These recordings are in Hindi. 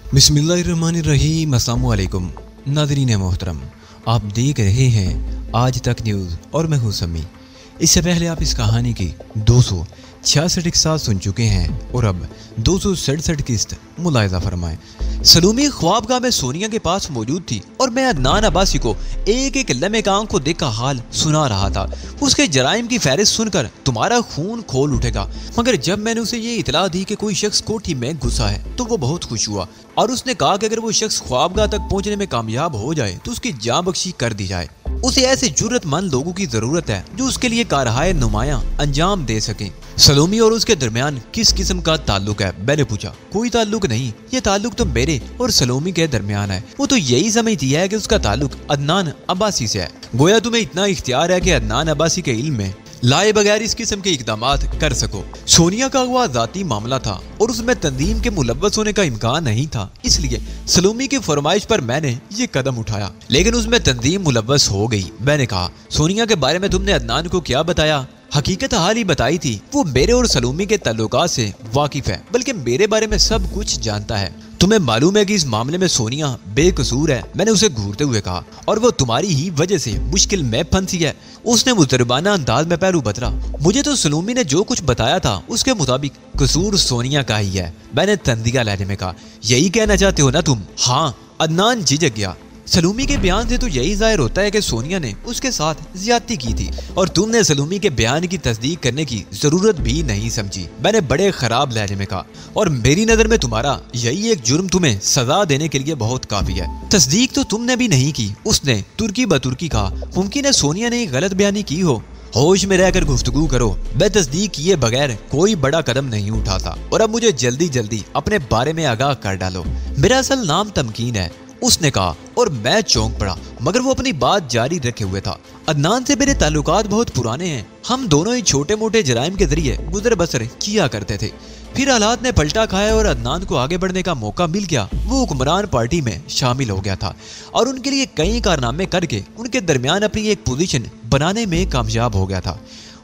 बिस्मिल्लाहिर्रहमानिर्रहीम। अस्सलाम वालेकुम नाज़रीन मोहतरम, आप देख रहे हैं आज तक न्यूज़ और मैं हूँ समी। इससे पहले आप इस कहानी की 266 किस्सा सुन चुके हैं और अब 267 किस्त मुलाहिज़ा फरमाएं। सलूमी ख्वाबगाह में सोनिया के पास मौजूद थी और मैं अदनान अब्बासी को एक एक लम्हे का आंख को देख का हाल सुना रहा था। उसके जराइम की फहरिस्त सुनकर तुम्हारा खून खोल उठेगा, मगर जब मैंने उसे ये इतला दी कि कोई शख्स कोठी में घुसा है तो वो बहुत खुश हुआ और उसने कहा कि अगर वो शख्स ख्वाबगाह तक पहुंचने में कामयाब हो जाए तो उसकी जान बख्शी कर दी जाए। उसे ऐसे जुर्रतमंद लोगों की जरूरत है जो उसके लिए कारहाय नुमाया अंजाम दे सकें। सलोमी और उसके दरमियान किस किस्म का ताल्लुक है? मैंने पूछा। कोई ताल्लुक नहीं, ये ताल्लुक तो मेरे और सलोमी के दरमियान है। वो तो यही समझती है कि उसका ताल्लुक अदनान अब्बासी से है। गोया तुम्हें इतना इख्तियार है कि अदनान अब्बासी के इल्म में लाए बगैर इस किस्म के इकदामात कर सको। सोनिया का हुआ जाती मामला था और उसमें तंजीम के मुलव्वस होने का इम्कान नहीं था, इसलिए सलोमी की फरमाइश पर मैंने ये कदम उठाया, लेकिन उसमें तंजीम मुलव्वस हो गई। मैंने कहा, सोनिया के बारे में तुमने अदनान को क्या बताया? हकीकत हाल ही बताई थी। वो मेरे और सलोमी के ताल्लुकात से वाकिफ है, बल्कि मेरे बारे में सब कुछ जानता है। तुम्हें मालूम है कि इस मामले में सोनिया बेकसूर है, मैंने उसे घूरते हुए कहा, और वो तुम्हारी ही वजह से मुश्किल में फंसी है। उसने मुजरबाना अंदाज में पैरू बदला। मुझे तो सलोमी ने जो कुछ बताया था उसके मुताबिक कसूर सोनिया का ही है। मैंने तंदिया लहजे में कहा, यही कहना चाहते हो ना तुम? हाँ। अदनान झिझक गया। सलोमी के बयान से तो यही जाहिर होता है कि सोनिया ने उसके साथ ज्यादती की थी और तुमने सलोमी के बयान की तस्दीक करने की जरूरत भी नहीं समझी। मैंने बड़े खराब लहजे में कहा, और मेरी नजर में तुम्हारा यही एक जुर्म तुम्हें सजा देने के लिए बहुत काफी है। तस्दीक तो तुमने भी नहीं की। उसने तुर्की बतुर्की कहा, मुमकिन है सोनिया ने गलत बयानी की हो। होश में रहकर गुफ्तगू करो। मैं तस्दीक किए बगैर कोई बड़ा कदम नहीं उठाता और अब मुझे जल्दी जल्दी अपने बारे में आगाह कर डालो। मेरा असल नाम तमकीन है, उसने कहा, और मैं चौंक पड़ा, मगर वो अपनी बात जारी रखे हुए था। अदनान से मेरे ताल्लुकात बहुत पुराने हैं। हम दोनों ही छोटे मोटे जराइम के जरिए गुजर बसर किया करते थे। फिर हालात ने पलटा खाया और अदनान को आगे बढ़ने का मौका मिल गया। वो हुक्मरान पार्टी में शामिल हो गया था और उनके लिए कई कारनामे करके उनके दरमियान अपनी एक पोजीशन बनाने में कामयाब हो गया था।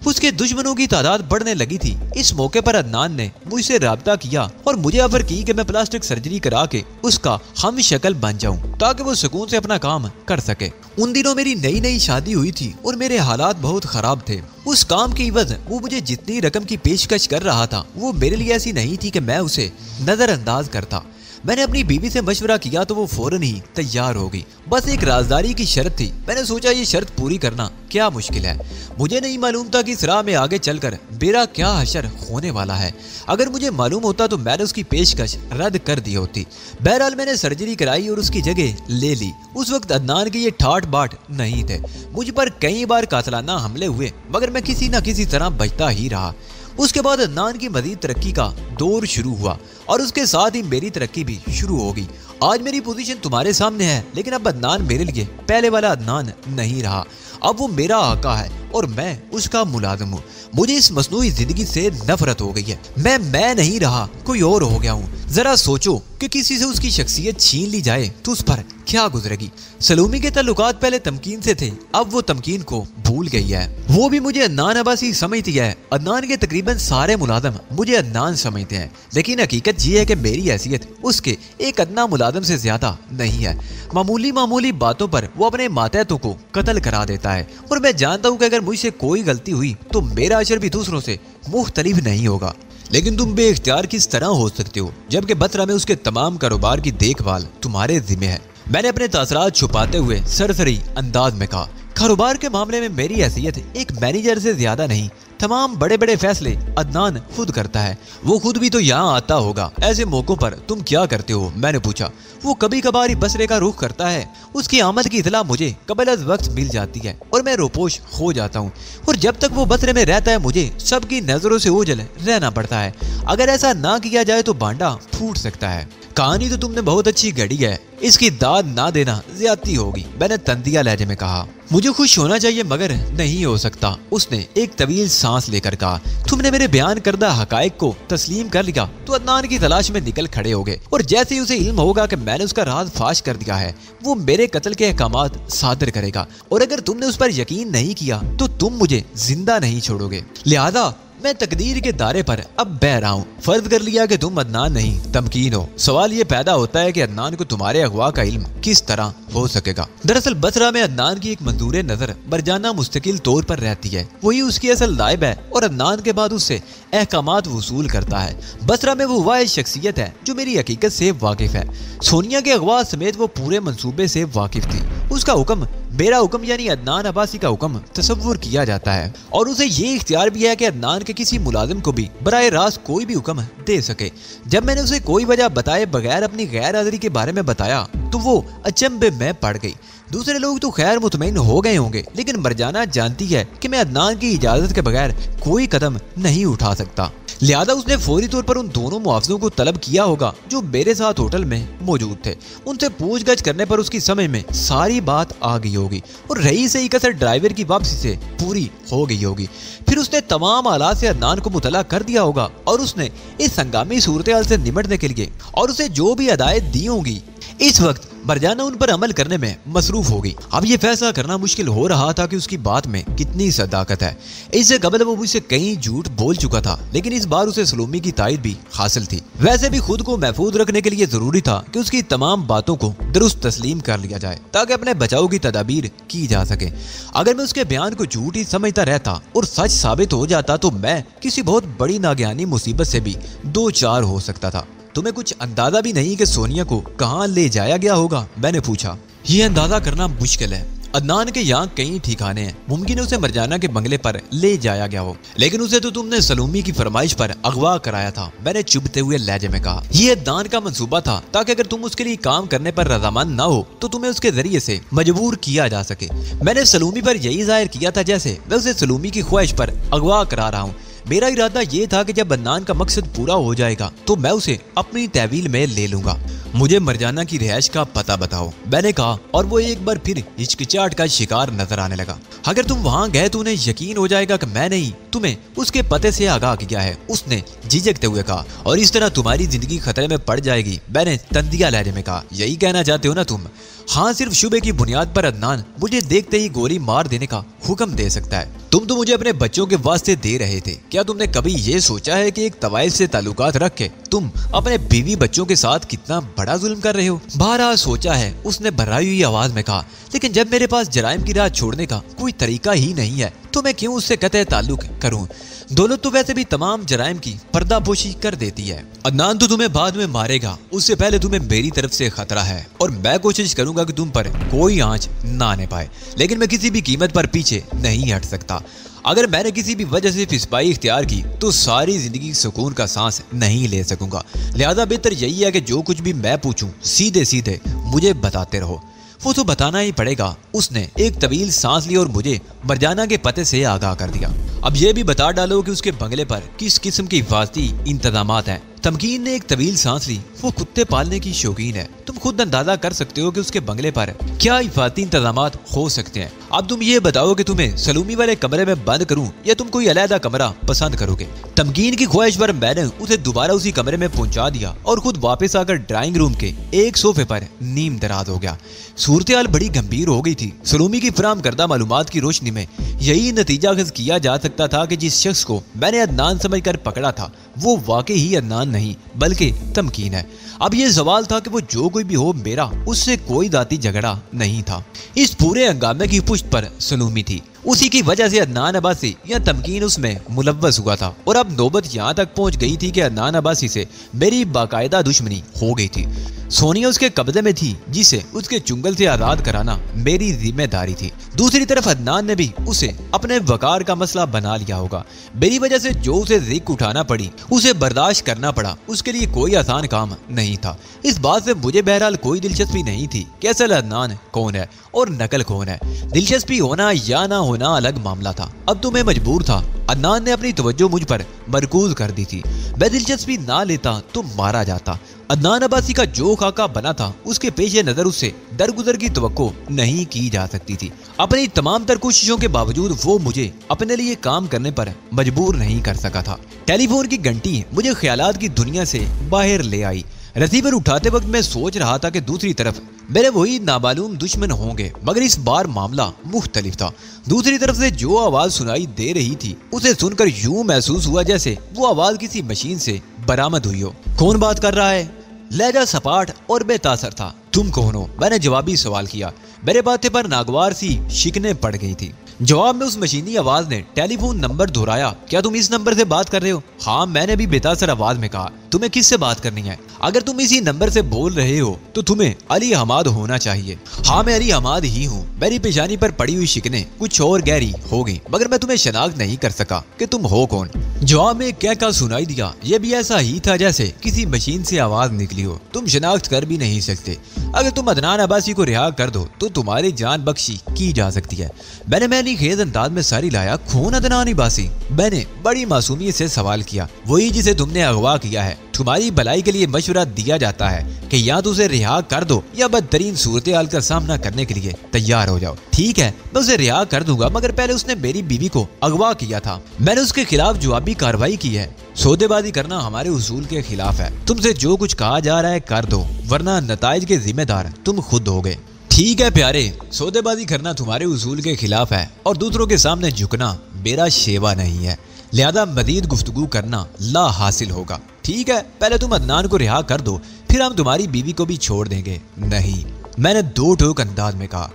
उसके दुश्मनों की तादाद बढ़ने लगी थी। इस मौके पर अदनान ने मुझसे राब्ता किया और मुझे ऑफर की कि मैं प्लास्टिक सर्जरी करा के उसका हम शक्ल बन जाऊं ताकि वो सुकून से अपना काम कर सके। उन दिनों मेरी नई नई शादी हुई थी और मेरे हालात बहुत खराब थे। उस काम की इवज वो मुझे जितनी रकम की पेशकश कर रहा था वो मेरे लिए ऐसी नहीं थी कि मैं उसे नजरअंदाज करता। मैंने अपनी बीवी से मशवरा किया तो वो फौरन ही तैयार हो गई। बस एक राजदारी की शर्त थी। मैंने सोचा ये शर्त पूरी करना क्या मुश्किल है। मुझे नहीं मालूम था कि इस राह में आगे चलकर मेरा क्या हशर होने वाला है। अगर मुझे मालूम होता तो मैंने उसकी पेशकश रद्द कर दी होती। बहरहाल मैंने सर्जरी कराई और उसकी जगह ले ली। उस वक्त अदनान के ये ठाट बाट नहीं थे। मुझ पर कई बार कातलाना हमले हुए, मगर मैं किसी न किसी तरह बचता ही रहा। उसके बाद अदनान की मजीद तरक्की का दौर शुरू हुआ और उसके साथ ही मेरी तरक्की भी शुरू हो गई। आज मेरी पोजीशन तुम्हारे सामने है, लेकिन अब अदनान मेरे लिए पहले वाला अदनान नहीं रहा। अब वो मेरा आका है और मैं उसका मुलाजिम हूँ। मुझे इस मसनूई जिंदगी से नफरत हो गई है। मैं नहीं रहा, कोई और हो गया हूँ। जरा सोचो कि किसी से उसकी शख्सियत छीन ली जाए तो उस पर क्या गुजरेगी। सलोमी के ताल्लुकात पहले तमकीन से थे, अब वो तमकीन को भूल गई है। वो भी मुझे अदनान अब्बासी समझती है। अदनान के तकरीबन सारे मुलाजिम मुझे अदनान समझते हैं, लेकिन हकीकत ये है कि मेरी हैसियत उसके एक अदना मुलाजिम से ज्यादा नहीं है। मामूली बातों पर वो अपने मातहतों को कत्ल करा देता है और मैं जानता हूँ कि अगर मुझसे कोई गलती हुई तो मेरा अशर भी दूसरों से मुख्तलिफ नहीं होगा। लेकिन तुम बेइख्तियार किस तरह हो सकते हो जबकि बतरा में उसके तमाम कारोबार की देखभाल तुम्हारे जिम्मे है? मैंने अपने तासरात छुपाते हुए सरसरी अंदाज में कहा, कारोबार के मामले में मेरी हैसियत एक मैनेजर से ज्यादा नहीं। तमाम बड़े बड़े फैसले अदनान खुद करता है। वो खुद भी तो यहाँ आता होगा। ऐसे मौकों पर तुम क्या करते हो? मैंने पूछा। वो कभी कभार ही बसरे का रुख करता है। उसकी आमद की इतला मुझे कबल अज वक्त मिल जाती है और मैं रोपोश हो जाता हूँ, और जब तक वो बसरे में रहता है मुझे सबकी नजरों से ओझल रहना पड़ता है। अगर ऐसा ना किया जाए तो बांडा फूट सकता है। कहानी तो तुमने बहुत अच्छी गढ़ी है, इसकी दाद ना देना ज्यादती होगी, मैंने तंदिया लहजे में कहा। मुझे खुश होना चाहिए मगर नहीं हो सकता, उसने एक तवील सांस लेकर कहा। तुमने मेरे बयान करदा हकायक को तस्लीम कर लिया तो अदनान की तलाश में निकल खड़े हो गए, और जैसे ही उसे इल्म होगा कि मैंने उसका राज फाश कर दिया है वो मेरे कत्ल के अहकामात सादर करेगा, और अगर तुमने उस पर यकीन नहीं किया तो तुम मुझे जिंदा नहीं छोड़ोगे। लिहाजा मैं तकदीर के दायरे पर अब बह रहा हूँ। फर्ज कर लिया कि तुम अदनान नहीं तमकीन हो। सवाल ये पैदा होता है कि अदनान को तुम्हारे अगवा का इल्म किस तरह हो सकेगा। दरअसल बसरा में अदनान की एक मंजूर नजर मरजाना मुस्तकिल तौर पर रहती है। वही उसकी असल नाइब है और अदनान के बाद उससे अहकामात वसूल करता है। बसरा में वो वाहिद शख्सियत है जो मेरी हकीकत से वाकिफ है। सोनिया के अगवा समेत वो पूरे मंसूबे से वाकिफ थी। उसका हुक्म मेरा हुक्म यानी अदनान अब्बासी का हुक्म तसव्वुर किया जाता है और उसे ये इख्तियार भी है कि अदनान के किसी मुलाजिम को भी बराए रास्त कोई भी हुक्म दे सके। जब मैंने उसे कोई वजह बताए बगैर अपनी गैर हाजिरी के बारे में बताया तो वो अचंभे में पड़ गई। दूसरे लोग तो खैर मुतमईन हो गए होंगे, लेकिन मरजाना जानती है कि मैं अदनान की इजाजत के बगैर कोई कदम नहीं उठा सकता। लिहाजा उसने फौरी तौर पर उन दोनों मुआवजों को तलब किया होगा जो मेरे साथ होटल में मौजूद थे। उनसे पूछगछ करने पर उसकी समझ में सारी बात आ गई होगी और रही सही कसर ड्राइवर की वापसी से पूरी हो गई होगी। फिर उसने तमाम हालात से अदनान को मुतला कर दिया होगा और उसने इस हंगामी सूरत हाल से निपटने के लिए और उसे जो भी हदायत दी होंगी इस वक्त मरजाना उन पर अमल करने में मसरूफ होगी। अब ये फैसला करना मुश्किल हो रहा था कि उसकी बात में कितनी सदाकत है। इससे कबल वो मुझसे कई झूठ बोल चुका था, लेकिन इस बार उसे सलोमी की तायद भी हासिल थी। वैसे भी खुद को महफूज रखने के लिए जरूरी था कि उसकी तमाम बातों को दुरुस्त तस्लीम कर लिया जाए ताकि अपने बचाव की तदाबीर की जा सके। अगर मैं उसके बयान को झूठ ही समझता रहता और सच साबित हो जाता तो मैं किसी बहुत बड़ी नागहानी मुसीबत से भी दो चार हो सकता था। तुम्हें कुछ अंदाजा भी नहीं कि सोनिया को कहाँ ले जाया गया होगा? मैंने पूछा। ये अंदाजा करना मुश्किल है। अदनान के यहाँ कई ठिकाने हैं, मुमकिन है उसे मरजाना के बंगले पर ले जाया गया हो, लेकिन उसे तो तुमने सलोमी की फरमाइश पर अगवा कराया था। मैंने चुभते हुए लहजे में कहा। ये अदनान का मंसूबा था ताकि अगर तुम उसके लिए काम करने पर रजामंद ना हो तो तुम्हें उसके जरिए से मजबूर किया जा सके। मैंने सलोमी पर यही जाहिर किया था जैसे मैं उसे सलोमी की ख्वाहिश पर अगवा करा रहा हूँ। मेरा इरादा ये था कि जब अदनान का मकसद पूरा हो जाएगा तो मैं उसे अपनी तहवील में ले लूंगा। मुझे मरजाना की रिहाइश का पता बताओ, मैंने कहा, और वो एक बार फिर हिचकिचाहट का शिकार नजर आने लगा। अगर तुम वहां गए तो उन्हें यकीन हो जाएगा कि मैं नहीं तुम्हें उसके पते से आगाह किया है, उसने झिझकते हुए कहा, और इस तरह तुम्हारी जिंदगी खतरे में पड़ जाएगी। मैंने तंदिया लहजे में कहा। यही कहना चाहते हो ना तुम? हाँ, सिर्फ शुबे की बुनियाद पर अदनान मुझे देखते ही गोली मार देने का हुक्म दे सकता है। तुम तो मुझे अपने बच्चों के वास्ते दे रहे थे। क्या तुमने कभी ये सोचा है कि एक तवाइफ से ताल्लुकात रख के तुम अपने बीवी बच्चों के साथ कितना बड़ा जुल्म कर रहे हो? बहरहाल सोचा है, उसने भर्राई हुई आवाज में कहा, लेकिन जब मेरे पास जराइम की राह छोड़ने का कोई तरीका ही नहीं है तो मैं क्यों उससे कतई ताल्लुक करूं? दौलत तो वैसे भी तमाम जराइम की पर्दापोशी कर देती है। अदनान तो तुम्हें बाद में मारेगा, उससे पहले तुम्हें मेरी तरफ से खतरा है और मैं कोशिश करूंगा कि तुम पर कोई आंच ना आने पाए, लेकिन मैं किसी भी कीमत पर पीछे नहीं हट सकता। अगर मैंने किसी भी वजह से फिसपाई इख्तियार की तो सारी जिंदगी सुकून का सांस नहीं ले सकूंगा। लिहाजा बेहतर यही है कि जो कुछ भी मैं पूछूं सीधे सीधे मुझे बताते रहो। वो तो बताना ही पड़ेगा। उसने एक तवील सांस ली और मुझे मरजाना के पते से आगाह कर दिया। अब ये भी बता डालो कि उसके बंगले पर किस किस्म की हिफाजती इंतजामात हैं। तमकीन ने एक तवील सांस ली। वो कुत्ते पालने की शौकीन है। तुम खुद अंदाजा कर सकते हो कि उसके बंगले पर क्या हिफाजती इंतजामात हो सकते हैं। अब तुम ये बताओ कि तुम्हें सलूमी वाले कमरे में बंद करूं या तुम कोई अलहदा कमरा पसंद करोगे? तमकीन की ख्वाहिश पर मैंने उसे दोबारा उसी कमरे में पहुंचा दिया और खुद वापस आकर ड्राइंग रूम के एक सोफे पर नीम दराज हो गया। सूरत हाल बड़ी गंभीर हो गई थी। सलूमी की फराम करदा मालूमात की रोशनी में यही नतीजा अखज़ किया जा सकता था कि जिस शख्स को मैंने अदनान समझकर पकड़ा था वो वाकई ही अदनान नहीं बल्कि तमकीन है। अब ये सवाल था कि वो जो कोई भी हो, मेरा उससे कोई दाती झगड़ा नहीं था। इस पूरे हंगामे की पुष्ट पर सलूमी थी। उसी की वजह से अदनान अब्बासी या तमकीन उसमें मुलव्वस हुआ था और अब नौबत यहाँ तक पहुँच गई थी कि अदनान अब्बासी से मेरी बाकायदा दुश्मनी हो गई थी। सोनिया उसके कब्जे में थी जिसे उसके चुंगल से आजाद कराना मेरी जिम्मेदारी थी। दूसरी तरफ अदनान ने भी उसे अपने वकार का मसला बना लिया होगा। मेरी वजह से जो उसे रिस्क उठाना पड़ी उसे बर्दाश्त करना पड़ा। उसके लिए कोई आसान काम नहीं था। इस बात से मुझे बहरहाल कोई दिलचस्पी नहीं थी कि असल अदनान कौन है और नकल कौन है। दिलचस्पी होना या ना होना अलग मामला था। अब तो मैं मजबूर था। अदनान ने अपनी तवज्जो मुझ पर मरकूज कर दी थी। मैं दिलचस्पी ना लेता तो मारा जाता। अदनान अब्बासी का जो खाका बना था उसके पेश नजर उससे दरगुजर की तवक्को नहीं की जा सकती थी। अपनी तमाम तर कोशिशों के बावजूद वो मुझे अपने लिए काम करने पर मजबूर नहीं कर सका था। टेलीफोन की घंटी मुझे ख्यालात की दुनिया से बाहर ले आई। रिसीवर उठाते वक्त मैं सोच रहा था कि दूसरी तरफ मेरे वही नामालूम दुश्मन होंगे, मगर इस बार मामला मुख्तलिफ था। दूसरी तरफ से जो आवाज सुनाई दे रही थी उसे सुनकर यूं महसूस हुआ जैसे वो आवाज किसी मशीन से बरामद हुई हो। कौन बात कर रहा है? लहजा सपाट और बेतासर था। तुम कौन हो? मैंने जवाबी सवाल किया। मेरे बातें पर नागवार सी शिकने पड़ गई थी। जवाब में उस मशीनी आवाज ने टेलीफोन नंबर दोहराया। क्या तुम इस नंबर से बात कर रहे हो? हाँ, मैंने भी बेतासर आवाज में कहा। तुम्हें किससे बात करनी है? अगर तुम इसी नंबर से बोल रहे हो तो तुम्हें अली हमाद होना चाहिए। हाँ, मैं अली हमाद ही हूँ। मेरी पेशानी पर पड़ी हुई शिकने कुछ और गहरी हो गई, मगर मैं तुम्हें शनाख्त नहीं कर सका कि तुम हो कौन। जवाब में क्या का सुनाई दिया। ये भी ऐसा ही था जैसे किसी मशीन से आवाज निकली हो। तुम शनाख्त कर भी नहीं सकते। अगर तुम अदनान अब्बासी को रिहा कर दो तो तुम्हारी जान बख्शी की जा सकती है। मैंने मैंने खेद अंदाज में सारी लाया। खून अदनान अब्बासी? मैंने बड़ी मासूमियत से सवाल किया। वही जिसे तुमने अगवा किया है। तुम्हारी भलाई के लिए मशवरा दिया जाता है कि या तो उसे रिहा कर दो या बदतरीन सूरत हाल का सामना करने के लिए तैयार हो जाओ। ठीक है, मैं उसे रिहा कर दूंगा, मगर पहले उसने मेरी बीवी को अगवा किया था। मैंने उसके खिलाफ जवाबी कार्रवाई की है। सौदेबाजी करना हमारे उसूल के खिलाफ है। तुमसे जो कुछ कहा जा रहा है कर दो, वरना नताइज के जिम्मेदार तुम खुद होगे। ठीक है प्यारे, सौदेबाजी करना तुम्हारे उसूल के खिलाफ है और दूसरों के सामने झुकना मेरा शेवा नहीं है, लिहाजा मजीद गुफ्तगू करना ला हासिल होगा। ठीक है, पहले तुम अदनान को रिहा कर दो, फिर हम तुम्हारी बीवी को भी छोड़ देंगे। नहीं, मैंने दो ठोक अंदाज में कहा।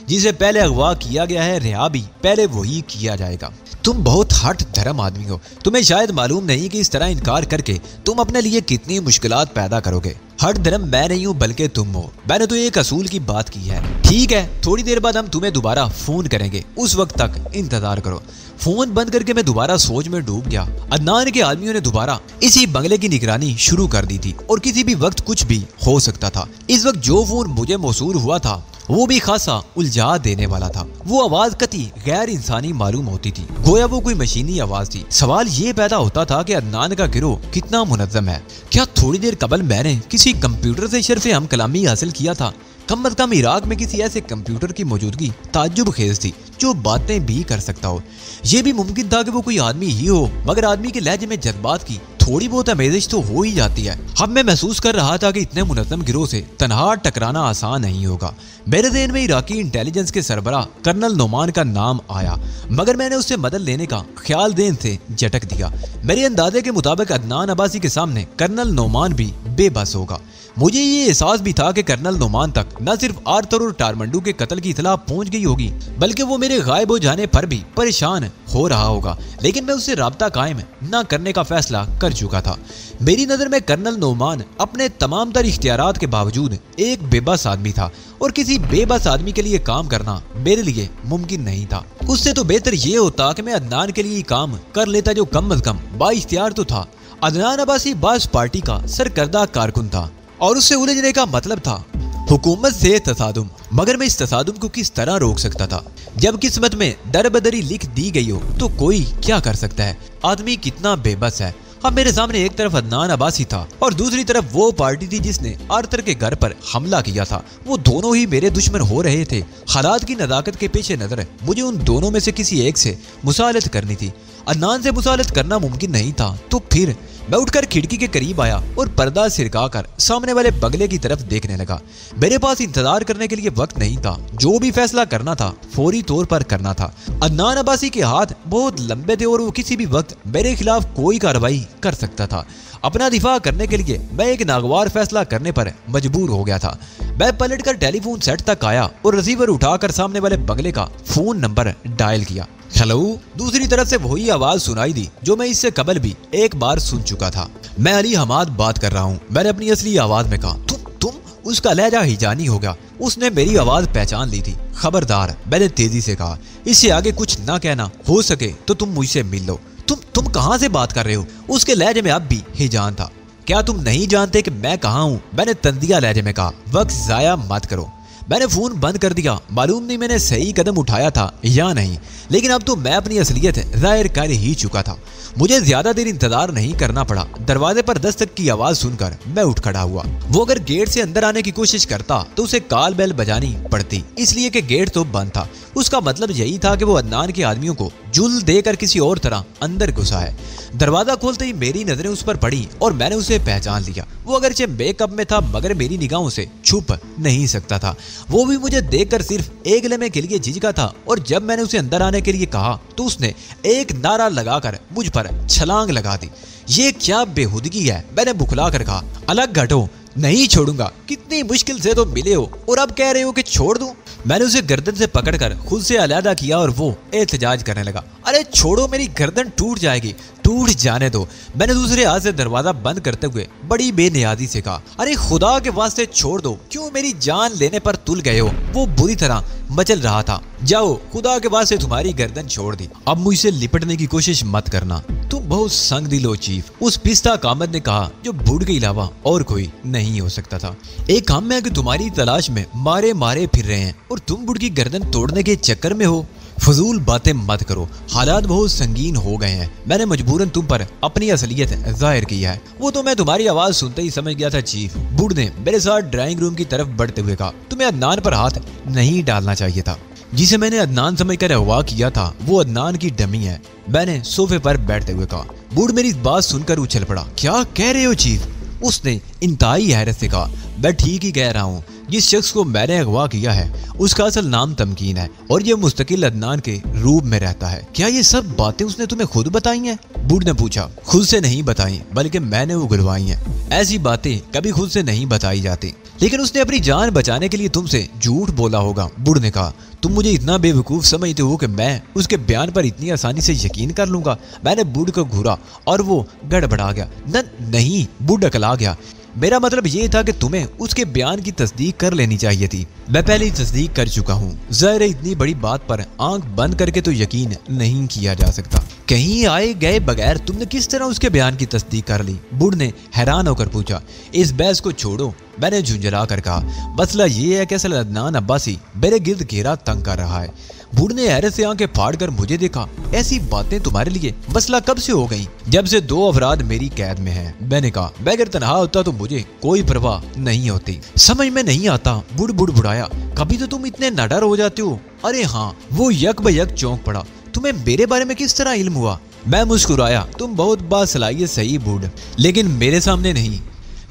जिसे पहले अगवा किया गया है रिहा भी पहले वही किया जाएगा। तुम बहुत हट धर्म आदमी हो। तुम्हें शायद मालूम नहीं कि इस तरह इनकार करके तुम अपने लिए कितनी मुश्किलात पैदा करोगे। हट धर्म मैं नहीं हूँ बल्कि तुम हो। मैंने तो एक असूल की बात की है। ठीक है, थोड़ी देर बाद हम तुम्हें दोबारा फोन करेंगे, उस वक्त तक इंतजार करो। फोन बंद करके मैं दोबारा सोच में डूब गया। अदनान के आदमियों ने दोबारा इसी बंगले की निगरानी शुरू कर दी थी और किसी भी वक्त कुछ भी हो सकता था। इस वक्त जो फोन मुझे मौसूल हुआ था वो भी खासा उलझा देने वाला था। वो आवाज कतई गैर इंसानी मालूम होती थी, गोया वो कोई मशीनी आवाज थी। सवाल ये पैदा होता था कि अदनान का गिरोह कितना मुनज़्ज़म है। क्या थोड़ी देर कबल मैंने किसी कंप्यूटर से शर्फ़े हम कलामी हासिल किया था? कम अज कम इराक में किसी ऐसे कंप्यूटर की मौजूदगी ताज्जुब खेज थी जो बातें भी कर सकता हो। ये भी मुमकिन था कि वो कोई आदमी ही हो, मगर आदमी के लहजे में जज्बात की थोड़ी बहुत आमेजिश तो हो ही जाती है। अब मैं महसूस कर रहा था कि इतने मुनज़्ज़म गिरोह से तनहा टकराना आसान नहीं होगा। मेरे ज़हन में इराकी इंटेलिजेंस के सरबराह कर्नल नोमान का नाम आया, मगर मैंने उससे मदद लेने का ख्याल देन से झटक दिया। मेरे अंदाजे के मुताबिक अदनान अब्बासी के सामने कर्नल नोमान भी बेबस होगा। मुझे ये एहसास भी था कि कर्नल नोमान तक न सिर्फ आर्थर और टारमंडू के कत्ल की इतला पहुंच गई होगी, बल्कि वो मेरे गायब हो जाने पर भी परेशान हो रहा होगा। लेकिन मैं उससे राब्ता कायम न करने का फैसला कर चुका था। मेरी नजर में कर्नल नोमान अपने तमाम तर इख्तियारात के बावजूद एक बेबस आदमी था और किसी बेबस आदमी के लिए काम करना मेरे लिए मुमकिन नहीं था। उससे तो बेहतर ये होता कि मैं अदनान के लिए काम कर लेता, जो कम अज कम बाइख्तियार तो था। अदनान अब्बासी बास पार्टी का सरकर्दा कारकुन था और उससे उलझने का मतलब था हुकूमत से तसादुम। मगर मैं इस तसादुम को किस तरह रोक सकता था? जब किस्मत में दरबदरी लिख दी गई हो तो कोई क्या कर सकता है? आदमी कितना बेबस है। अब मेरे सामने एक तरफ अदनान अब्बासी था और दूसरी तरफ वो पार्टी थी जिसने आर्थर के घर पर हमला किया था। वो दोनों ही मेरे दुश्मन हो रहे थे। हालात की नज़ाकत के पेश नज़र मुझे उन दोनों में से किसी एक से मुसालत करनी थी। अदनान से मुसालत करना मुमकिन नहीं था, तो फिर मैं उठकर खिड़की के करीब आया और पर्दा सिरकाकर सामने वाले बंगले की तरफ देखने लगा। मेरे पास इंतजार करने के लिए वक्त नहीं था। जो भी फैसला करना था फौरी तौर पर करना था। अदनान अब्बासी के हाथ बहुत लंबे थे और वो किसी भी वक्त मेरे खिलाफ कोई कार्रवाई कर सकता था। अपना दिफा करने के लिए मैं एक नागवार फैसला करने पर मजबूर हो गया था। मैं पलटकर टेलीफोन सेट तक आया और रिसीवर उठाकर सामने वाले बंगले का फोन नंबर डायल किया। हेलो। दूसरी तरफ से वही आवाज सुनाई दी जो मैं इससे कबल भी एक बार सुन चुका था। मैं अली हमाद बात कर रहा हूँ। मैंने अपनी असली आवाज में कहा। तुम? उसका लहजा हिजानी हो गया। उसने मेरी आवाज पहचान ली थी। खबरदार, मैंने तेजी से कहा, इससे आगे कुछ ना कहना। हो सके तो तुम मुझसे मिल लो। तुम कहाँ से बात कर रहे हो? उसके लहजे में अब भी हिजान था। क्या तुम नहीं जानते कि मैं कहाँ हूँ? मैंने तंदिया लहजे में कहा। वक्त जाया मत करो। मैंने फोन बंद कर दिया। मालूम नहीं मैंने सही कदम उठाया था या नहीं, लेकिन अब तो मैं अपनी असलियत जाहिर कर ही चुका था। मुझे ज्यादा देर इंतजार नहीं करना पड़ा। दरवाजे पर दस्तक की आवाज सुनकर मैं उठ खड़ा हुआ। वो अगर गेट से अंदर आने की कोशिश करता तो उसे काल बैल बजानी पड़ती, इसलिए कि गेट तो बंद था। उसका मतलब यही था कि वो अदनान के आदमियों को जुल देकर किसी और तरह अंदर घुसा है। दरवाजा खोलते ही मेरी नजरें उस पर पड़ी और मैंने उसे पहचान लिया। वो अगरचे मेकअप में था मगर मेरी निगाहों से छुप नहीं सकता था। वो भी मुझे देखकर सिर्फ एक लम्हे के लिए झिझका था और जब मैंने उसे अंदर आने के लिए कहा तो उसने एक नारा लगाकर मुझ पर छलांग लगा दी। ये क्या बेहुदगी है, मैंने बुखला कर कहा। अलग घटो, नहीं छोड़ूंगा। कितनी मुश्किल से तो मिले हो और अब कह रहे हो कि छोड़ दूं। मैंने उसे गर्दन से पकड़कर खुद से अलहदा किया और वो एहतजाज करने लगा। अरे छोड़ो, मेरी गर्दन टूट जाएगी। टूट जाने दो। मैंने दूसरे हाथ से दरवाजा बंद करते हुए बड़ी बेनियादी से कहा। अरे खुदा के वास्ते छोड़ दो, क्यों मेरी जान लेने पर तुल गए हो? वो बुरी तरह मचल रहा था। जाओ, खुदा के वास्ते तुम्हारी गर्दन छोड़ दी। अब मुझसे लिपटने की कोशिश मत करना, तुम बहुत संग दिल हो चीफ, उस पिस्ता कामत ने कहा जो बूढ़ के अलावा और कोई नहीं हो सकता था। एक काम है कि तुम्हारी तलाश में मारे मारे फिर रहे हैं और तुम बूढ़ की गर्दन तोड़ने के चक्कर में हो। फजूल बातें मत करो, हालात बहुत संगीन हो गए हैं। मैंने मजबूरन तुम पर अपनी असलियत जाहिर की है। वो तो मैं तुम्हारी आवाज सुनते ही समझ गया था चीफ। बूढ़ ने मेरे साथ ड्राइंग रूम की तरफ बढ़ते हुए कहा। तुम्हें अदनान पर हाथ नहीं डालना चाहिए था। जिसे मैंने अदनान समझकर अगवा किया था वो अदनान की डमी है, मैंने सोफे पर बैठते हुए कहा। बूढ़ मेरी बात सुनकर उछल पड़ा। क्या कह रहे हो चीफ? उसने इंतहाई हैरत से कहा। मैं ठीक ही कह रहा हूँ। जिस शख्स को मैंने अगवा किया है उसका असल नाम तमकीन है और ये मुस्तकिल अदनान के रूप में रहता है। क्या ये सब बातें उसने तुम्हें खुद बताई हैं? बूढ़ ने पूछा। खुद से नहीं बताई, बल्कि मैंने उगलवाई हैं। ऐसी बातें कभी खुद से नहीं बताई जाती। लेकिन उसने अपनी जान बचाने के लिए तुमसे झूठ बोला होगा। बूढ़ ने कहा। तुम मुझे इतना बेवकूफ समझते हो कि मैं उसके बयान पर इतनी आसानी से यकीन कर लूंगा? मैंने बूढ़ को घूरा और वो गड़बड़ा गया। नहीं, बूढ़ अकला गया। मेरा मतलब ये था कि तुम्हें उसके बयान की तस्दीक कर लेनी चाहिए थी। मैं पहले ही तस्दीक कर चुका हूँ। ज़ाहिर है इतनी बड़ी बात पर आंख बंद करके तो यकीन नहीं किया जा सकता। कहीं आए गए बगैर तुमने किस तरह उसके बयान की तस्दीक कर ली? बूढ़ ने हैरान होकर पूछा। इस बहस को छोड़ो, मैंने झुंझला कर कहा। मसला ये है कि असल अदनान अब्बासी मेरे गिर्द घेरा तंग कर रहा है। बूढ़ ने हैरत से आंखें फाड़ कर मुझे देखा। ऐसी बातें तुम्हारे लिए मसला कब से हो गई? जब से 2 अफराद मेरी कैद में हैं। मैंने कहा। मैं अगर तनहा होता तो मुझे कोई परवाह नहीं होती। समझ में नहीं आता। बूढ़ बुड़बुड़ाया। कभी तो तुम इतने नडर हो जाते हो। अरे हाँ, वो यक बयक चौंक पड़ा। तुम्हें मेरे बारे में किस तरह इल्म हुआ? मैं मुस्कुराया। तुम बहुत बासलाहियत सही बूढ़, लेकिन मेरे सामने नहीं।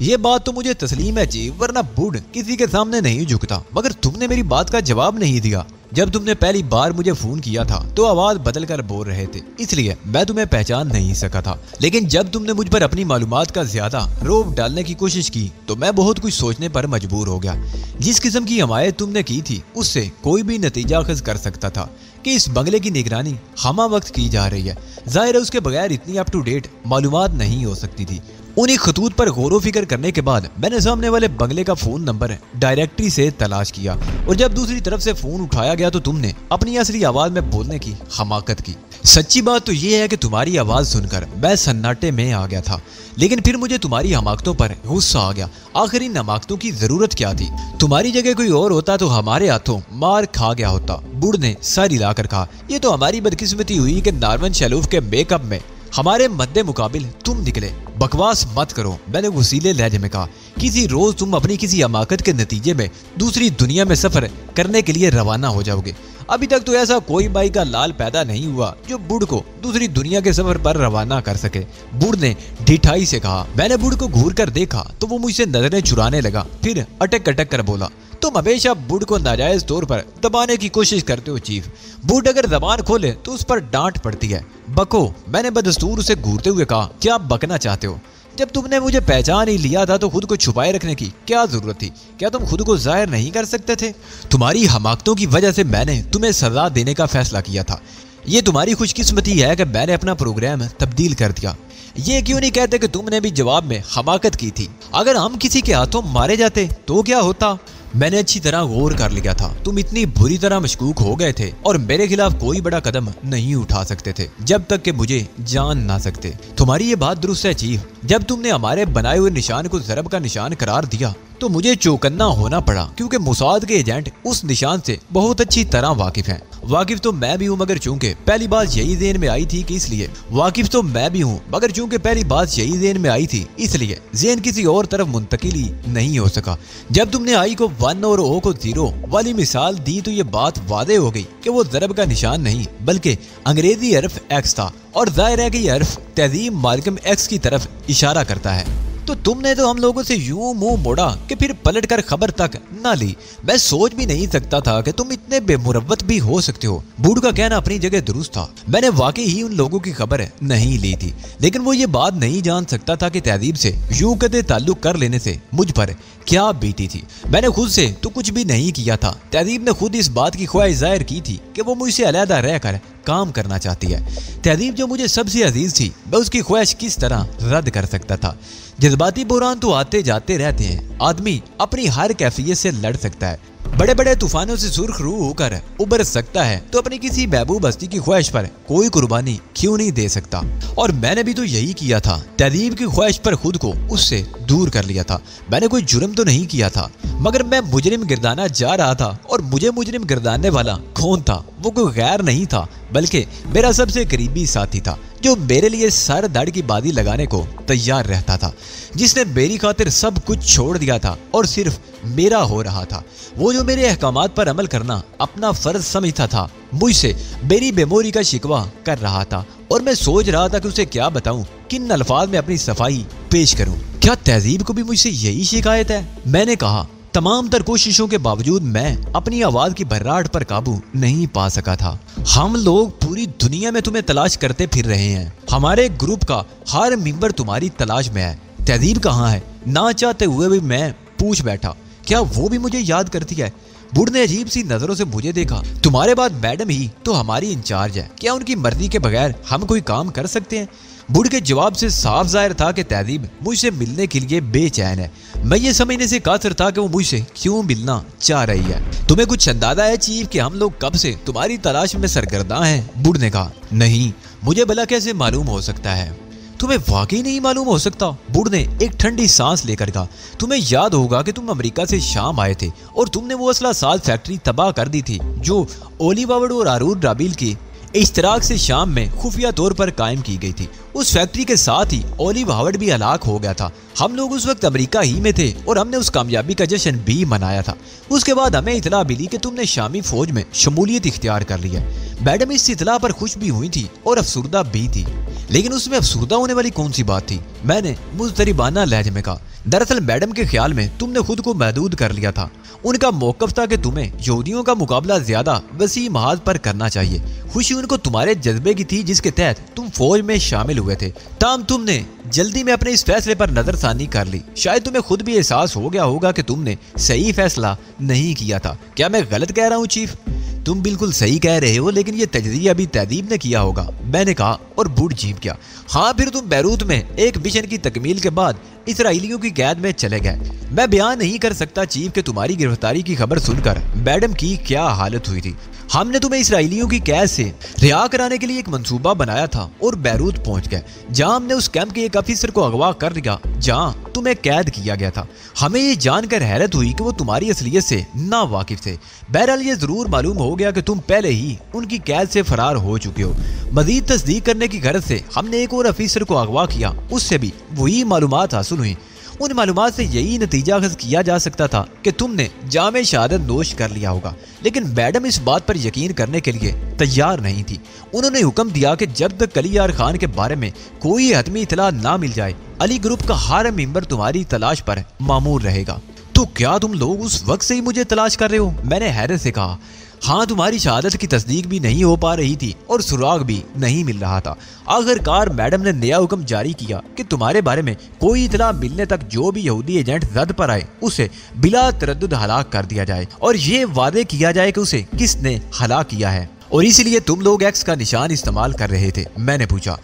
ये बात तो मुझे तस्लीम है जी, वरना बूढ़ किसी के सामने नहीं झुकता। मगर तुमने मेरी बात का जवाब नहीं दिया। जब तुमने पहली बार मुझे फोन किया था तो आवाज बदल कर बोल रहे थे, इसलिए मैं तुम्हें पहचान नहीं सका था। लेकिन जब तुमने मुझ पर अपनी मालूमात का ज्यादा रोब डालने की कोशिश की तो मैं बहुत कुछ सोचने पर मजबूर हो गया। जिस किस्म की हमायत तुमने की थी उससे कोई भी नतीजा अखज़ कर सकता था कि इस बंगले की निगरानी हमा वक्त की जा रही है। जाहिर है उसके बगैर इतनी अप टू डेट मालूमात नहीं हो सकती थी। उन्हीं खतूत पर गौर फिक्र करने के बाद मैंने सामने वाले बंगले का फोन नंबर डायरेक्टरी से तलाश किया और जब दूसरी तरफ से फोन उठाया गया तो तुमने अपनी असली आवाज में बोलने की हमाकत की। सच्ची बात तो ये है कि तुम्हारी आवाज सुनकर मैं सन्नाटे में आ गया था, लेकिन फिर मुझे तुम्हारी हमाकतों पर गुस्सा आ गया। आखिर इन हमाकतों की जरूरत क्या थी? तुम्हारी जगह कोई और होता तो हमारे हाथों मार खा गया होता। बूढ़ ने सर हिलाकर कहा। ये तो हमारी बदकिस्मती हुई कि नारवन शैलूफ के मेकअप में हमारे मद्दे मुकाबिल तुम निकले। बकवास मत करो, मैंने वसीले लहजे में कहा। किसी रोज तुम अपनी किसी हमाकत के नतीजे में दूसरी दुनिया में सफर करने के लिए रवाना हो जाओगे। अभी तक तो ऐसा कोई बाई का लाल पैदा नहीं हुआ जो बूढ़ को दूसरी दुनिया के सफर पर रवाना कर सके। बूढ़ ने ढिठाई से कहा। मैंने बूढ़ को घूर कर देखा तो वो मुझसे नजरें चुराने लगा, फिर अटक अटक कर बोला। तुम हमेशा बूढ़ को नाजायज तौर पर दबाने की कोशिश करते हो चीफ। बूढ़ अगर जबान खोले तो उस पर डांट पड़ती है। बको, मैंने बदस्तूर उसे घूरते हुए कहा। क्या बकना चाहते हो? जब तुमने मुझे पहचान ही लिया था तो खुद को छुपाए रखने की क्या जरूरत थी? क्या तुम खुद को जाहिर नहीं कर सकते थे? तुम्हारी हमाकतों की वजह से मैंने तुम्हें सजा देने का फैसला किया था। ये तुम्हारी खुशकिस्मती है कि मैंने अपना प्रोग्राम तब्दील कर दिया। ये क्यों नहीं कहते कि तुमने भी जवाब में हमाकत की थी? अगर हम किसी के हाथों मारे जाते तो क्या होता? मैंने अच्छी तरह गौर कर लिया था। तुम इतनी बुरी तरह मशकूक हो गए थे और मेरे खिलाफ कोई बड़ा कदम नहीं उठा सकते थे जब तक कि मुझे जान ना सकते। तुम्हारी ये बात दुरुस्त है चीफ। जब तुमने हमारे बनाए हुए निशान को ज़रब का निशान करार दिया तो मुझे चौकन्ना होना पड़ा, क्योंकि मोसाद के एजेंट उस निशान से बहुत अच्छी तरह वाकिफ हैं वाकिफ तो मैं भी हूँ मगर चूंकि पहली बात यही ज़हन में आई थी कि इसलिए वाकिफ तो मैं भी हूँ मगर चूंकि पहली बात यही ज़हन में आई थी इसलिए ज़हन किसी और तरफ मुंतकिल ही नहीं हो सका। जब तुमने आई को 1 और ओ को 0 वाली मिसाल दी तो ये बात वादे हो गई कि वो ज़रब का निशान नहीं बल्कि अंग्रेजी हर्फ एक्स था और जाहिर है कि यह हर्फ तहज़ीब मालकम एक्स की तरफ इशारा करता है। तो तुमने तो हम लोगों से यूं मुंह मोड़ा कि फिर पलट कर खबर तक ना ली। मैं सोच भी नहीं सकता था कि तुम इतने बेमुरव्वत भी हो सकते हो। बूढ़ का कहना अपनी जगह दुरुस्त था। मैंने वाकई ही उन लोगों की खबर नहीं ली थी, लेकिन वो ये बात नहीं जान सकता था कि तहजीब से यूं कदे ताल्लुक कर लेने से मुझ पर क्या बीती थी। मैंने खुद से तो कुछ भी नहीं किया था। तहजीब ने खुद इस बात की ख्वाहिश जाहिर की थी कि वो मुझसे अलहदा रहकर काम करना चाहती है। तहजीब जो मुझे सबसे अजीज थी, मैं उसकी ख्वाहिश किस तरह रद्द कर सकता था। जज्बाती बुरान तो आते जाते रहते हैं। आदमी अपनी हर कैफियत से लड़ सकता है, बड़े बड़े तूफानों से सुर्ख रूह होकर उबर सकता है, तो अपनी किसी महबूब हस्ती की ख्वाहिश पर कोई कुर्बानी क्यों नहीं दे सकता। और मैंने भी तो यही किया था। तहजीब की ख्वाहिश पर खुद को उससे दूर कर लिया था। मैंने कोई जुर्म तो नहीं किया था, मगर मैं मुजरिम गिरदाना जा रहा था। और मुझे मुजरिम गिरदाने वाला कौन था? वो कोई गैर नहीं था बल्कि मेरा सबसे करीबी साथी था, जो मेरे लिए सर धड़ की बाजी लगाने को तैयार रहता था, जिसने मेरी खातिर सब कुछ छोड़ दिया था और सिर्फ मेरा हो रहा था। वो जो मेरे अहकामात पर अमल करना अपना फर्ज समझता था, मुझसे मेरी बेमोरी का शिकवा कर रहा था। और मैं सोच रहा था कि उसे क्या बताऊं, किन अल्फाज में अपनी सफाई पेश करूं। क्या तहजीब को भी मुझसे यही शिकायत है? मैंने कहा। तमाम तर कोशिशों के बावजूद मैं अपनी आवाज की भर्राट पर काबू नहीं पा सका था। हम लोग पूरी दुनिया में तुम्हें तलाश करते फिर रहे हैं। हमारे ग्रुप का हर मेंबर तुम्हारी तलाश में है। तहजीब कहाँ है? ना चाहते हुए भी मैं पूछ बैठा। क्या वो भी मुझे याद करती है? बूढ़ ने अजीब सी नजरों से मुझे देखा। तुम्हारे बाद मैडम ही तो हमारी इंचार्ज है। क्या उनकी मर्जी के बगैर हम कोई काम कर सकते हैं? बूढ़ के जवाब से साफ जाहिर था कि तहजीब मुझसे मिलने के लिए बेचैन है। मैं ये समझने से कासिर था कि वो मुझसे क्यों मिलना चाह रही है। तुम्हें कुछ अंदाजा है चीफ कि हम लोग कब से तुम्हारी तलाश में सरगर्दा हैं? बूढ़ ने कहा। नहीं, मुझे भला कैसे मालूम हो सकता है? तुम्हें वाकई नहीं मालूम हो सकता? बूढ़ ने एक ठंडी सांस लेकर कहा। तुम्हें याद होगा कि तुम अमेरिका से शाम आए थे और तुमने वो असला साज फैक्ट्री तबाह कर दी थी जो ओलिव हार्वर्ड और हारून राबिल की इश्तराक से शाम में खुफिया तौर पर कायम की गई थी। उस फैक्ट्री के साथ ही ओलिव हार्वर्ड भी हलाक हो गया था। हम लोग उस वक्त अमेरिका ही में थे और हमने उस कामयाबी का जश्न भी मनाया था। उसके बाद हमें इतला मिली कि तुमने शामी फौज में शमूलियत इख्तियार कर ली है। मैडम इस इतला पर खुश भी हुई थी और अफसुर्दा भी थी, लेकिन उसमें अफसुर्दा होने वाली कौन सी बात थी? मैंने मुज़तरिबाना लहजे में कहा। दरअसल मैडम के ख्याल में तुमने खुद को महदूद कर लिया था। उनका मौकफ था कि तुम्हें यहूदियों का मुकाबला ज्यादा वसी महाज पर करना चाहिए। खुशी उनको तुम्हारे जज्बे की थी जिसके तहत तुम फौज में शामिल हुए थे। ताम तुमने जल्दी में अपने इस फैसले पर नजरसानी कर ली। शायद तुम्हें खुद भी एहसास हो गया होगा कि तुमने सही फैसला नहीं किया था। क्या मैं गलत कह रहा हूँ चीफ? तुम बिल्कुल सही कह रहे हो, लेकिन ये तजरिया भी तहजीब ने किया होगा, मैंने कहा और बूढ़ जीप गया। हाँ, फिर तुम बैरूत में एक मिशन की तकमील के बाद इसराइलियों की कैद में चले गए। मैं बयान नहीं कर सकता चीफ कि तुम्हारी गिरफ्तारी की खबर सुनकर मैडम की क्या हालत हुई थी। हमने तुम्हें इसराइलियों की कैद से रिहा कराने के लिए एक मंसूबा बनाया था और बैरूत पहुंच गए, जहां हमने उस कैंप के एक अफसर को अगवा कर लिया जहां तुम्हें कैद किया गया था। हमें ये जानकर हैरत हुई कि वो तुम्हारी असलियत से ना वाकिफ थे। बहरहाल ये जरूर मालूम हो गया कि तुम पहले ही उनकी कैद से फरार हो चुके हो। मजीद तस्दीक करने की गर्ज से हमने एक और अफसर को अगवा किया, उससे भी वही मालूमात हासिल हुई। उन मालूमात से यही नतीजा अखज़ किया जा सकता था कि तुमने जामे शहादत नोश कर लिया होगा, लेकिन मैडम इस बात पर यकीन करने के लिए तैयार नहीं थी। उन्होंने हुक्म दिया कि जब तक अली यार खान के बारे में कोई हतमी इतला ना मिल जाए, अली ग्रुप का हर मेंबर तुम्हारी तलाश पर मामूर रहेगा। तो क्या तुम लोग उस वक्त से ही मुझे तलाश कर रहे हो? मैंने हैरत से कहा। हाँ, तुम्हारी शहादत की तस्दीक भी नहीं हो पा रही थी और सुराग भी नहीं मिल रहा था। आखिरकार मैडम ने नया हुक्म जारी किया कि तुम्हारे बारे में कोई इतला मिलने तक जो भी यहूदी एजेंट रद पर आए उसे बिला तरद्दुद हलाक कर दिया जाए और ये वादे किया जाए कि उसे किसने हलाक किया है। और इसीलिए तुम लोग एक्स का निशान इस्तेमाल कर रहे थे? मैंने पूछा।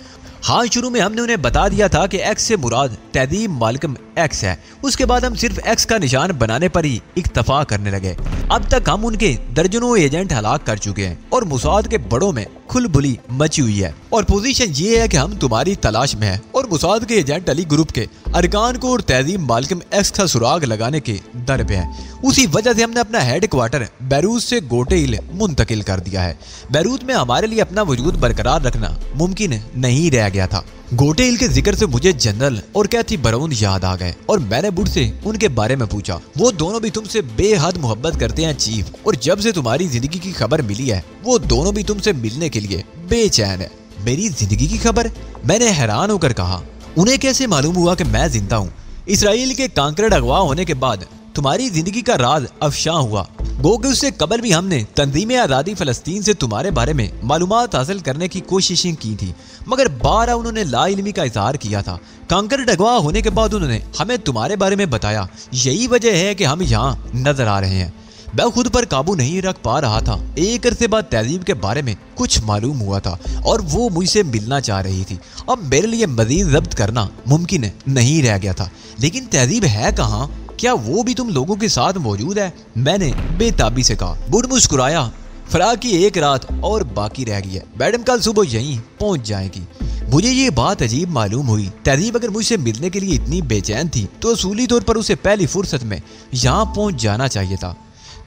हाँ, शुरू में हमने उन्हें बता दिया था कि एक्स से मुराद तहजीब मालकम एक्स है। उसके बाद हम सिर्फ एक्स का निशान बनाने पर ही इक्तफा करने लगे। अब तक हम उनके दर्जनों एजेंट हलाक कर चुके हैं और मुसाद के बड़ों में खुलबुली मची हुई है और पोजीशन ये है कि हम तुम्हारी तलाश में हैं और मुसाद के एजेंट अली ग्रुप के अरकान को और तहजीब मालकम एक्स का सुराग लगाने के दर पे है। उसी वजह से हमने अपना हेड क्वार्टर बैरूत से गोटे हिल मुंतकिल कर दिया है। बैरूत में हमारे लिए अपना वजूद बरकरार रखना मुमकिन नहीं रह गया था। गोटे हिल के जिक्र से मुझे जनरल और कैथी ब्राउन याद आ गए और मैंने बुढ़ से उनके बारे में पूछा। वो दोनों भी तुमसे बेहद मोहब्बत करते हैं चीफ, और जब से तुम्हारी जिंदगी की खबर मिली है वो दोनों भी तुमसे मिलने के लिए बेचैन है। मेरी जिंदगी की खबर? मैंने हैरान होकर कहा। उन्हें कैसे मालूम हुआ कि मैं जिंदा हूँ? इसराइल के कांकरेड अगवा होने के बाद तुम्हारी जिंदगी का राज अफशा हुआ। गो कि उससे कबल भी हमने तंजीम आज़ादी फलस्तीन से तुम्हारे बारे में मालूमात हासिल करने की कोशिशें की थी, मगर बारहा उन्होंने लाइल्मी का इजहार किया था। कांकरेड अगवा होने के बाद उन्होंने हमें तुम्हारे बारे में बताया। यही वजह है कि हम यहाँ नजर आ रहे हैं। मैं खुद पर काबू नहीं रख पा रहा था। एक अरसे बाद तहजीब के बारे में कुछ मालूम हुआ था और वो मुझसे मिलना चाह रही थी। अब मेरे लिए मजीद जब्त करना मुमकिन नहीं रह गया था। लेकिन तहजीब है कहाँ? क्या वो भी तुम लोगों के साथ मौजूद है? मैंने बेताबी से कहा। बुढ़ मुस्कुराया। फराग की एक रात और बाकी रह गई है। मैडम कल सुबह यहीं पहुंच जाएगी। मुझे ये बात अजीब मालूम हुई। तहजीब अगर मुझसे मिलने के लिए इतनी बेचैन थी तो असूली तौर पर उसे पहली फुर्सत में यहाँ पहुंच जाना चाहिए था।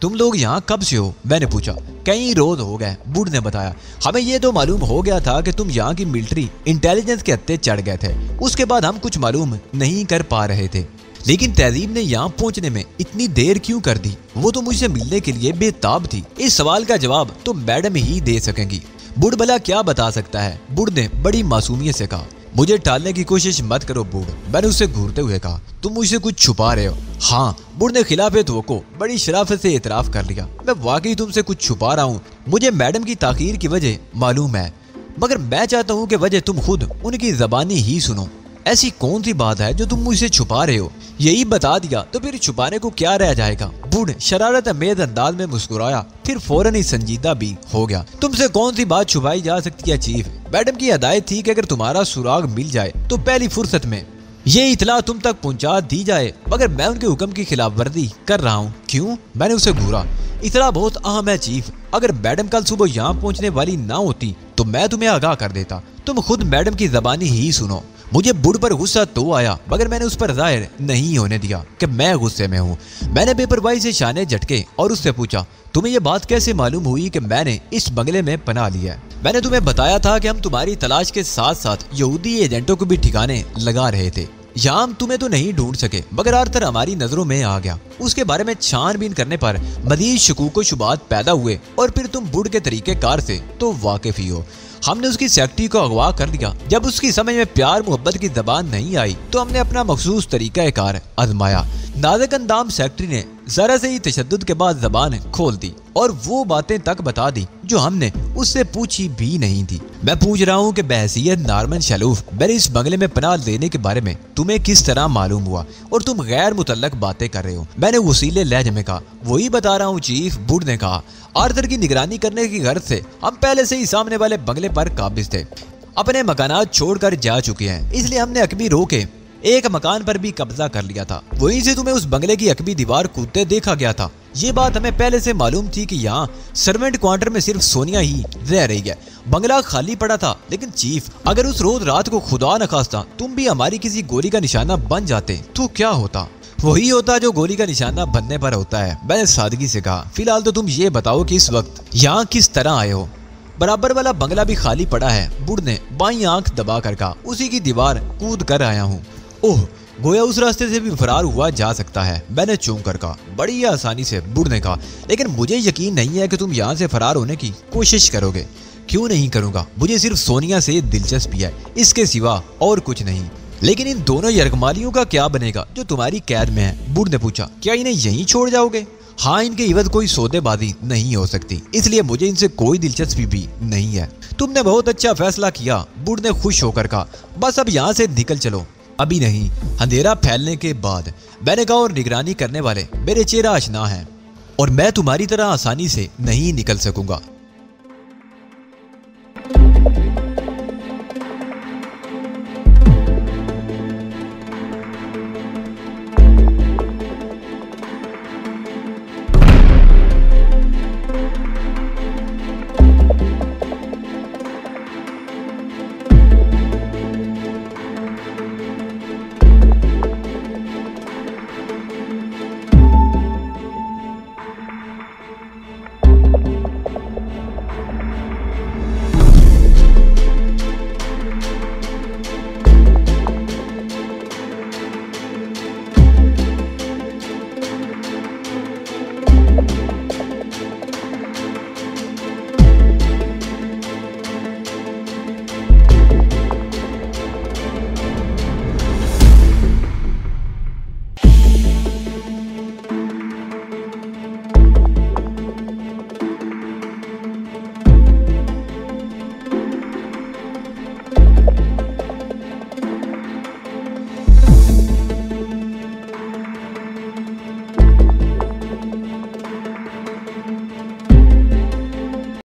तुम लोग यहाँ कब से हो? मैंने पूछा। कई रोज हो गए, बुढ़ ने बताया। हमें ये तो मालूम हो गया था कि तुम यहाँ की मिलिट्री इंटेलिजेंस के हत्थे चढ़ गए थे। उसके बाद हम कुछ मालूम नहीं कर पा रहे थे। लेकिन तहजीब ने यहाँ पहुँचने में इतनी देर क्यों कर दी? वो तो मुझसे मिलने के लिए बेताब थी। इस सवाल का जवाब तो मैडम ही दे सकेंगी। बुढ़ भला क्या बता सकता है? बुढ़ ने बड़ी मासूमियत से कहा। मुझे टालने की कोशिश मत करो बुढ़, मैंने उससे घूरते हुए कहा। तुम मुझसे कुछ छुपा रहे हो। हाँ, बुढ़ ने खिलाफे तवक्को बड़ी शराफत से एतराफ कर लिया। मैं वाकई तुमसे कुछ छुपा रहा हूँ। मुझे मैडम की ताखीर की वजह मालूम है, मगर मैं चाहता हूँ कि वजह तुम खुद उनकी जबानी ही सुनो। ऐसी कौन सी बात है जो तुम मुझसे छुपा रहे हो? यही बता दिया तो फिर छुपाने को क्या रह जाएगा? बूढ़ शरारत अमेज अंदाज में मुस्कुराया, फिर फौरन ही संजीदा भी हो गया। तुमसे कौन सी बात छुपाई जा सकती है चीफ? मैडम की हदायत थी कि अगर तुम्हारा सुराग मिल जाए तो पहली फुर्सत में ये इतला तुम तक पहुंचा दी जाए, मगर मैं उनके हुक्म की खिलाफ वर्जी कर रहा हूँ। क्यों? मैंने उसे घूरा। इतना बहुत अहम है चीफ। अगर मैडम कल सुबह यहाँ पहुँचने वाली ना होती तो मैं तुम्हें आगाह कर देता। तुम खुद मैडम की जबानी ही सुनो। मुझे बुढ़ पर गुस्सा तो आया, मगर मैंने उस पर जाहिर नहीं होने दिया कि मैं गुस्से में हूँ। मैंने बेपरवाही से शाने झटके और उससे पूछा, तुम्हें यह बात कैसे मालूम हुई कि मैंने इस बंगले में पनाह लिया है? मैंने तुम्हें बताया था कि हम तुम्हारी तलाश के साथ साथ यहूदी एजेंटों को भी ठिकाने लगा रहे थे। यहाँ हम तुम्हें तो नहीं ढूंढ सके, मगर आर्थर हमारी नजरों में आ गया। उसके बारे में छानबीन करने पर मजीद शकूक व शुबात पैदा हुए और फिर तुम बुढ़ के तरीके कार से तो वाकिफ ही हो। हमने उसकी सेक्रेटरी को अगवा कर लिया। जब उसकी समझ में प्यार मोहब्बत की जबान नहीं आई तो हमने अपना मखसूस तरीका कार आजमाया। नाज़िक अंदाम सेक्रेटरी ने जरा से ही तशद्दुद के बाद जबान खोल दी और वो बातें तक बता दी जो हमने उससे पूछी भी नहीं थी। मैं पूछ रहा हूँ कि बहसीयत नार्मन शलूफ मेरे इस बंगले में पनाह देने के बारे में तुम्हें किस तरह मालूम हुआ और तुम गैर मुतल्लक बातें कर रहे हो? मैंने वसीले लहजे में कहा। वही बता रहा हूँ चीफ, बुढ़ ने कहा। आर्थर की निगरानी करने की गर्ज से हम पहले से ही सामने वाले बंगले पर काबिज थे। अपने मकानात छोड़कर जा चुके हैं, इसलिए हमने अकबी रो के एक मकान पर भी कब्जा कर लिया था। वहीं से तुम्हें उस बंगले की अकबी दीवार कूदते देखा गया था। ये बात हमें पहले से मालूम थी कि यहाँ सर्वेंट क्वार्टर में सिर्फ सोनिया ही रह रही है। बंगला खाली पड़ा था। लेकिन चीफ, अगर उस रोज रात को खुदा न खास्ता तुम भी हमारी किसी गोली का निशाना बन जाते तो क्या होता? वही होता जो गोली का निशाना बनने पर होता है, मैंने सादगी से कहा। फिलहाल तो तुम ये बताओ कि इस वक्त यहाँ किस तरह आए हो? बराबर वाला बंगला भी खाली पड़ा है, बुढ़ ने बाईं आंख दबा कर कहा। उसी की दीवार कूद कर आया हूँ। ओह, गोया उस रास्ते से भी फरार हुआ जा सकता है, मैंने चूम कर कहा। बड़ी आसानी से, बुढ़ ने कहा। लेकिन मुझे यकीन नहीं है कि तुम यहाँ से फरार होने की कोशिश करोगे। क्यों नहीं करूँगा? मुझे सिर्फ सोनिया से दिलचस्पी है, इसके सिवा और कुछ नहीं। लेकिन इन दोनों यरगमालियों का क्या बनेगा जो तुम्हारी कैद में है? बुढ़ ने पूछा। क्या इन्हें यहीं छोड़ जाओगे? हाँ, इनके इवज कोई सौदेबाजी नहीं हो सकती, इसलिए मुझे इनसे कोई दिलचस्पी भी नहीं है। तुमने बहुत अच्छा फैसला किया, बुढ़ ने खुश होकर कहा। बस अब यहाँ से निकल चलो। अभी नहीं, अंधेरा फैलने के बाद, मैंने कहा। और निगरानी करने वाले मेरे चेहरा आशना है और मैं तुम्हारी तरह आसानी से नहीं निकल सकूंगा।